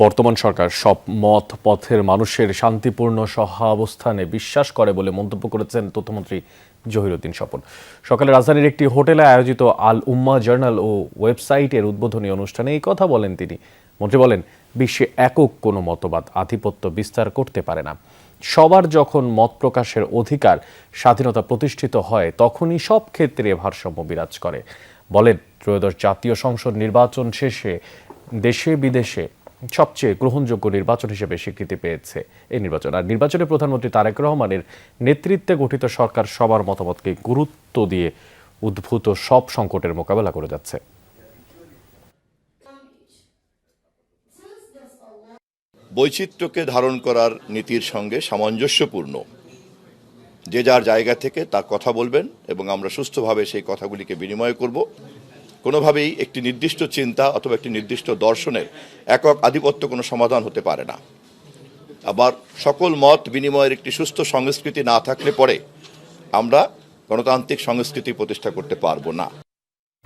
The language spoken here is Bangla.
বর্তমান সরকার সব মত পথের মানুষের শান্তিপূর্ণ সহাবস্থানে বিশ্বাস করে বলে মন্তব্য করেছেন তথ্যমন্ত্রী জহিরুদ্দিন স্বপন। সকালে রাজধানীর একটি হোটেলে আয়োজিত আল উম্মাহ জার্নাল ও ওয়েবসাইটের উদ্বোধনী অনুষ্ঠানে এই কথা বলেন তিনি। মন্ত্রী বলেন, বিশ্বে একক কোনো মতবাদ আধিপত্য বিস্তার করতে পারে না। সবার যখন মত প্রকাশের অধিকার স্বাধীনতা প্রতিষ্ঠিত হয় তখনই সব ক্ষেত্রে ভারসাম্য বিরাজ করে। বলেন, ত্রয়োদশ জাতীয় সংসদ নির্বাচন শেষে দেশে বিদেশে সবচেয়ে গ্রহণযোগ্য নির্বাচন হিসেবে স্বীকৃতি পেয়েছে এই নির্বাচন। আর নির্বাচনে প্রধানমন্ত্রী তারেক রহমানের নেতৃত্বে গঠিত সরকার সবার মতামতকে গুরুত্ব দিয়ে উদ্ভূত সব সংকটের মোকাবেলা করে যাচ্ছে। বৈচিত্র্যকে ধারণ করার নীতির সঙ্গে সামঞ্জস্যপূর্ণ যে যার জায়গা থেকে তার কথা বলবেন এবং আমরা সুস্থভাবে সেই কথাগুলিকে বিনিময় করব। কোনোভাবেই একটি নির্দিষ্ট চিন্তা অথবা একটি নির্দিষ্ট দর্শনের একক আধিপত্য কোনো সমাধান হতে পারে না। আবার সকল মত বিনিময়ের একটি সুস্থ সংস্কৃতি না থাকলে পরে আমরা গণতান্ত্রিক সংস্কৃতি প্রতিষ্ঠা করতে পারবো না।